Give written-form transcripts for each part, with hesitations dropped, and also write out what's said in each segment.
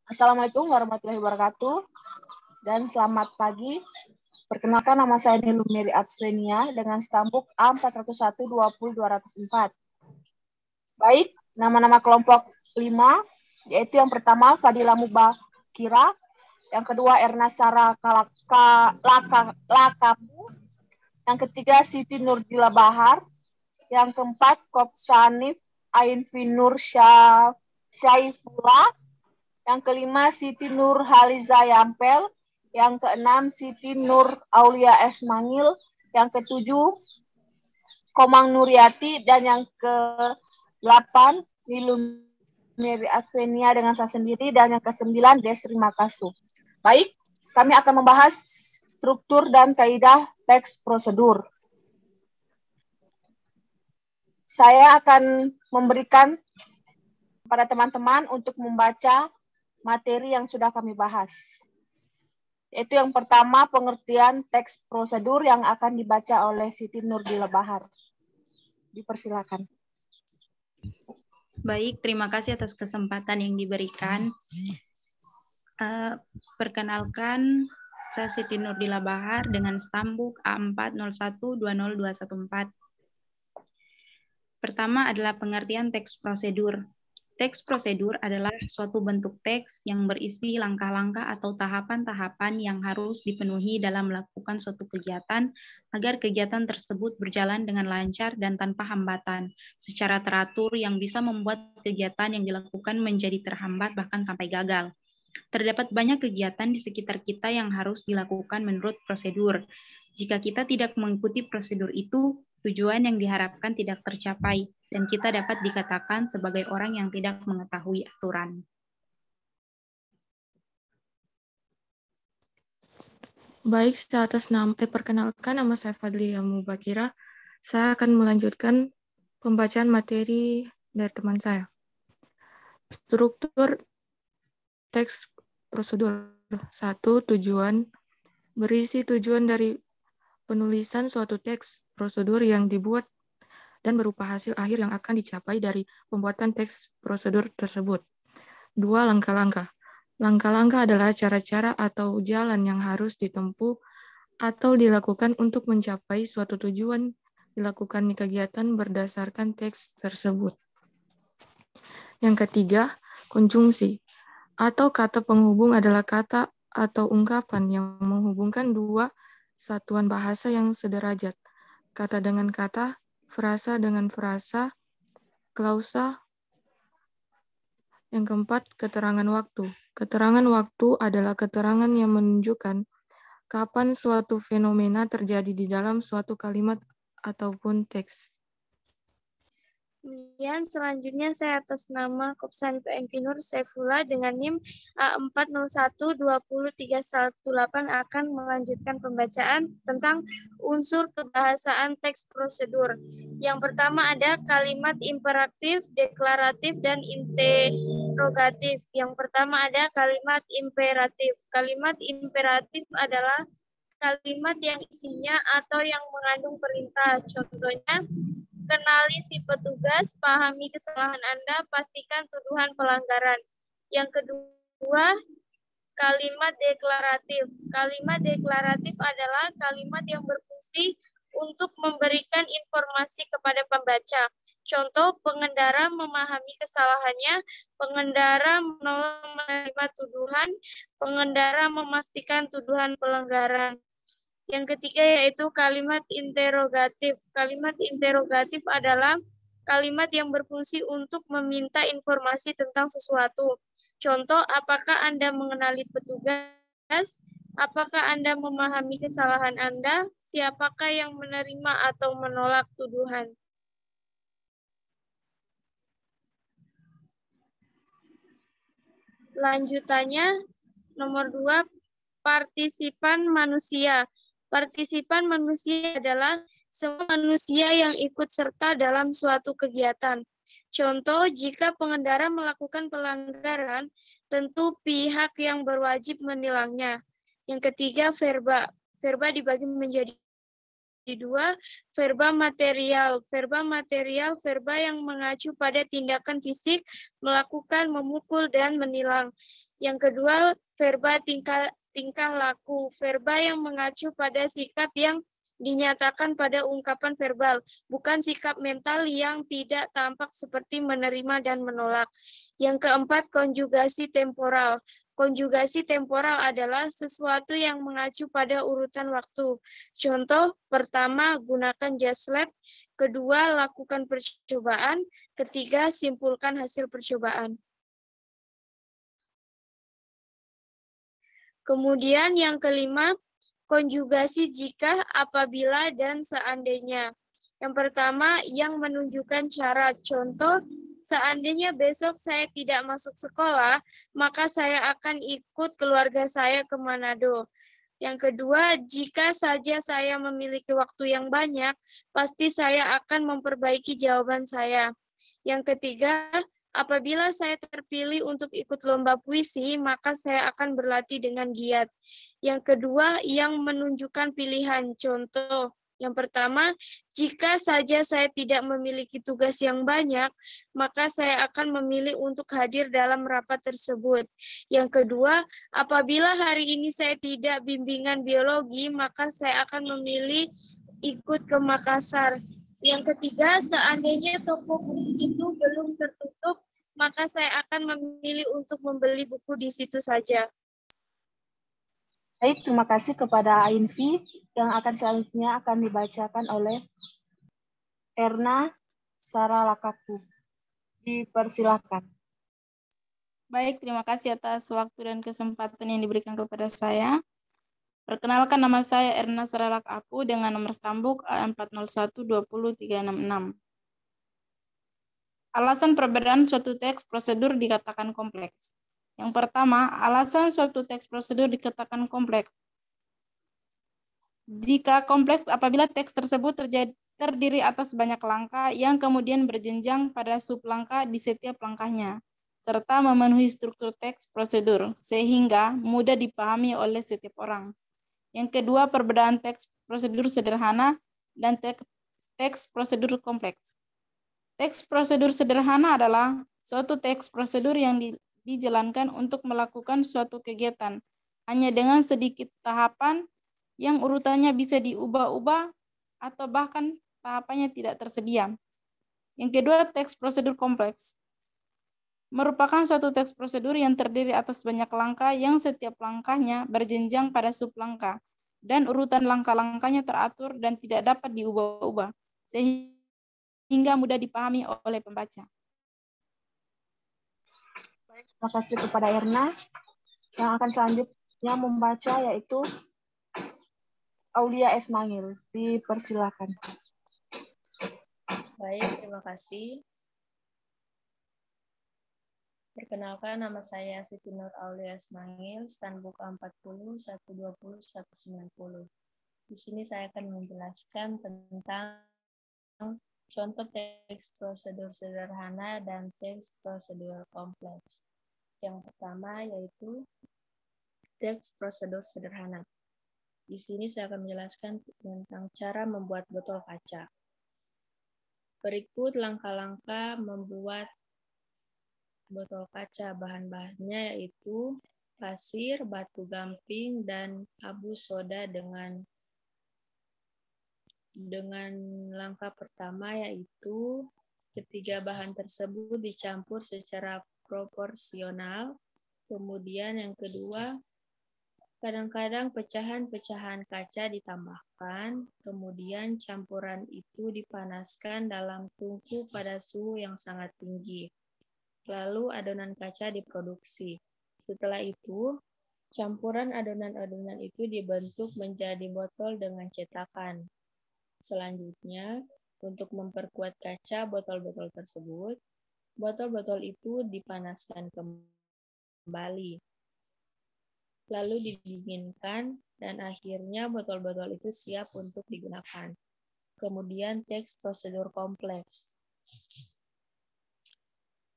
Assalamualaikum warahmatullahi wabarakatuh dan selamat pagi. Perkenalkan, nama saya Nilu Mary Advenia dengan stambuk A401-20-204. Baik, nama-nama kelompok 5, yaitu yang pertama Fadila Mubakira, yang kedua Erna Sara Lakamu, yang ketiga Siti Nurdila Bahar, yang keempat Kopsanif Ainfi Nur Syaifullah, yang kelima Siti Nur Haliza Yampel, yang keenam Siti Nur Aulia Esmangil, yang ketujuh Komang Nuryati, dan yang ke-8 Nilu Mary Advenia dengan saya sendiri, dan yang ke-9 Desri Makasu. Baik, kami akan membahas struktur dan kaidah teks prosedur. Saya akan memberikan kepada teman-teman untuk membaca materi yang sudah kami bahas. Yaitu yang pertama, pengertian teks prosedur yang akan dibaca oleh Siti Nurdila Bahar. Dipersilakan. Baik, terima kasih atas kesempatan yang diberikan. Perkenalkan, saya Siti Nurdila Bahar dengan stambuk A401-20214. Pertama adalah pengertian teks prosedur. Teks prosedur adalah suatu bentuk teks yang berisi langkah-langkah atau tahapan-tahapan yang harus dipenuhi dalam melakukan suatu kegiatan agar kegiatan tersebut berjalan dengan lancar dan tanpa hambatan, secara teratur yang bisa membuat kegiatan yang dilakukan menjadi terhambat bahkan sampai gagal. Terdapat banyak kegiatan di sekitar kita yang harus dilakukan menurut prosedur. Jika kita tidak mengikuti prosedur itu, tujuan yang diharapkan tidak tercapai, dan kita dapat dikatakan sebagai orang yang tidak mengetahui aturan. Baik, perkenalkan, nama saya Fadila Mubakira. Saya akan melanjutkan pembacaan materi dari teman saya. Struktur teks prosedur. 1. Tujuan. Berisi tujuan dari penulisan suatu teks prosedur yang dibuat dan berupa hasil akhir yang akan dicapai dari pembuatan teks prosedur tersebut. 2. Langkah-langkah. Langkah-langkah adalah cara-cara atau jalan yang harus ditempuh atau dilakukan untuk mencapai suatu tujuan dilakukan di kegiatan berdasarkan teks tersebut. Yang ketiga, konjungsi atau kata penghubung adalah kata atau ungkapan yang menghubungkan dua satuan bahasa yang sederajat. Kata dengan kata, frasa dengan frasa, klausa. Yang keempat, keterangan waktu. Keterangan waktu adalah keterangan yang menunjukkan kapan suatu fenomena terjadi di dalam suatu kalimat ataupun teks. Kemudian selanjutnya saya atas nama Kopsanif Ainfi Nur Syaifullah dengan NIM A401-20318 akan melanjutkan pembacaan tentang unsur kebahasaan teks prosedur. Yang pertama ada kalimat imperatif, deklaratif, dan interogatif. Yang pertama ada kalimat imperatif. Kalimat imperatif adalah kalimat yang isinya atau yang mengandung perintah. Contohnya, kenali si petugas, pahami kesalahan Anda, pastikan tuduhan pelanggaran. Yang kedua, kalimat deklaratif. Kalimat deklaratif adalah kalimat yang berfungsi untuk memberikan informasi kepada pembaca. Contoh, pengendara memahami kesalahannya, pengendara menolak menerima tuduhan, pengendara memastikan tuduhan pelanggaran. Yang ketiga yaitu kalimat interogatif. Kalimat interogatif adalah kalimat yang berfungsi untuk meminta informasi tentang sesuatu. Contoh, apakah Anda mengenali petugas? Apakah Anda memahami kesalahan Anda? Siapakah yang menerima atau menolak tuduhan? Lanjutannya, nomor 2, partisipan manusia. Partisipan manusia adalah semua manusia yang ikut serta dalam suatu kegiatan. Contoh, jika pengendara melakukan pelanggaran, tentu pihak yang berwajib menilangnya. Yang ketiga, verba. Verba dibagi menjadi 2, verba material. Verba material, verba yang mengacu pada tindakan fisik, melakukan, memukul, dan menilang. Yang kedua, verba tingkah laku. Verba yang mengacu pada sikap yang dinyatakan pada ungkapan verbal, bukan sikap mental yang tidak tampak seperti menerima dan menolak. Yang keempat, konjugasi temporal. Konjugasi temporal adalah sesuatu yang mengacu pada urutan waktu. Contoh, pertama, gunakan just lab. Kedua, lakukan percobaan. Ketiga, simpulkan hasil percobaan. Kemudian yang kelima, konjugasi jika, apabila, dan seandainya. Yang pertama, yang menunjukkan cara. Contoh, seandainya besok saya tidak masuk sekolah, maka saya akan ikut keluarga saya ke Manado. Yang kedua, jika saja saya memiliki waktu yang banyak, pasti saya akan memperbaiki jawaban saya. Yang ketiga, apabila saya terpilih untuk ikut lomba puisi, maka saya akan berlatih dengan giat. Yang kedua, yang menunjukkan pilihan. Contoh, yang pertama, jika saja saya tidak memiliki tugas yang banyak, maka saya akan memilih untuk hadir dalam rapat tersebut. Yang kedua, apabila hari ini saya tidak bimbingan biologi, maka saya akan memilih ikut ke Makassar. Yang ketiga, seandainya toko buku itu belum tertutup, maka saya akan memilih untuk membeli buku di situ saja. Baik, terima kasih kepada Ainfi. Yang akan selanjutnya akan dibacakan oleh Erna Saralakaku. Dipersilakan. Baik, terima kasih atas waktu dan kesempatan yang diberikan kepada saya. Perkenalkan, nama saya Erna Saralakaku dengan nomor stambuk A40120366. Alasan perbedaan suatu teks prosedur dikatakan kompleks. Yang pertama, alasan suatu teks prosedur dikatakan kompleks. Jika kompleks apabila teks tersebut terdiri atas banyak langkah yang kemudian berjenjang pada sublangkah di setiap langkahnya, serta memenuhi struktur teks prosedur, sehingga mudah dipahami oleh setiap orang. Yang kedua, perbedaan teks prosedur sederhana dan teks prosedur kompleks. Teks prosedur sederhana adalah suatu teks prosedur yang dijalankan untuk melakukan suatu kegiatan, hanya dengan sedikit tahapan yang urutannya bisa diubah-ubah atau bahkan tahapannya tidak tersedia. Yang kedua, teks prosedur kompleks merupakan suatu teks prosedur yang terdiri atas banyak langkah yang setiap langkahnya berjenjang pada sublangkah dan urutan langkah-langkahnya teratur dan tidak dapat diubah-ubah sehingga mudah dipahami oleh pembaca. Terima kasih kepada Erna. Yang akan selanjutnya membaca yaitu Aulia Esmangil. Dipersilakan. Baik, terima kasih. Perkenalkan, nama saya Siti Nur Aulia Esmangil, Standbook 40 120 190. Di sini saya akan menjelaskan tentang contoh teks prosedur sederhana dan teks prosedur kompleks. Yang pertama yaitu teks prosedur sederhana. Di sini saya akan menjelaskan tentang cara membuat botol kaca. Berikut langkah-langkah membuat botol kaca. Bahan-bahannya yaitu pasir, batu gamping, dan abu soda dengan langkah pertama yaitu ketiga bahan tersebut dicampur secara proporsional. Kemudian yang kedua, kadang-kadang pecahan-pecahan kaca ditambahkan, kemudian campuran itu dipanaskan dalam tungku pada suhu yang sangat tinggi. Lalu adonan kaca diproduksi. Setelah itu, campuran adonan-adonan itu dibentuk menjadi botol dengan cetakan. Selanjutnya, untuk memperkuat kaca botol-botol tersebut, botol-botol itu dipanaskan kembali, lalu didinginkan, dan akhirnya botol-botol itu siap untuk digunakan. Kemudian teks prosedur kompleks.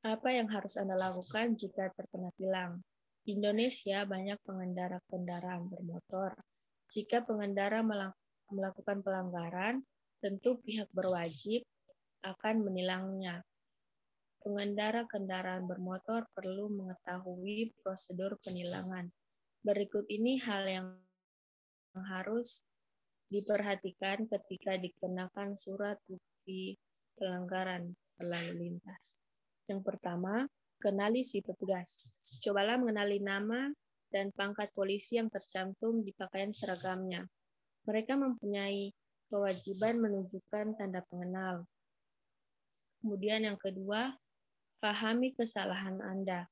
Apa yang harus Anda lakukan jika terkena tilang? Di Indonesia banyak pengendara kendaraan bermotor. Jika pengendara melakukan pelanggaran, tentu pihak berwajib akan menilangnya. Pengendara kendaraan bermotor perlu mengetahui prosedur penilangan. Berikut ini hal yang harus diperhatikan ketika dikenakan surat bukti pelanggaran berlalu lintas. Yang pertama, kenali si petugas. Cobalah mengenali nama dan pangkat polisi yang tercantum di pakaian seragamnya. Mereka mempunyai kewajiban menunjukkan tanda pengenal. Kemudian yang kedua, pahami kesalahan Anda.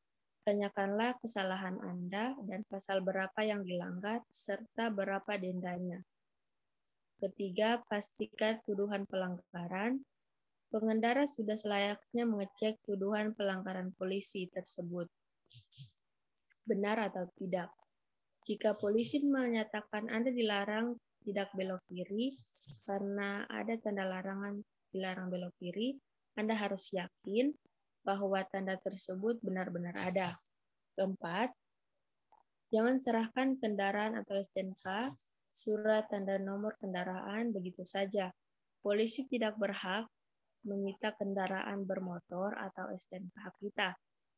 Tanyakanlah kesalahan Anda dan pasal berapa yang dilanggar serta berapa dendanya. Ketiga, pastikan tuduhan pelanggaran. Pengendara sudah selayaknya mengecek tuduhan pelanggaran polisi tersebut. Benar atau tidak. Jika polisi menyatakan Anda dilarang tidak belok kiri karena ada tanda larangan dilarang belok kiri, Anda harus yakin bahwa tanda tersebut benar-benar ada. Keempat, jangan serahkan kendaraan atau STNK, surat tanda nomor kendaraan begitu saja. Polisi tidak berhak menyita kendaraan bermotor atau STNK kita,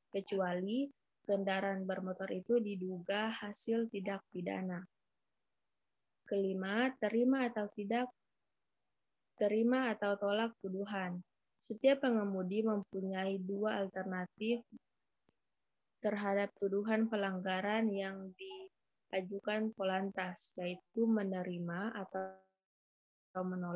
kecuali kendaraan bermotor itu diduga hasil tindak pidana. Kelima, terima atau tolak tuduhan. Setiap pengemudi mempunyai dua alternatif terhadap tuduhan pelanggaran yang diajukan Polantas, yaitu menerima atau menolak.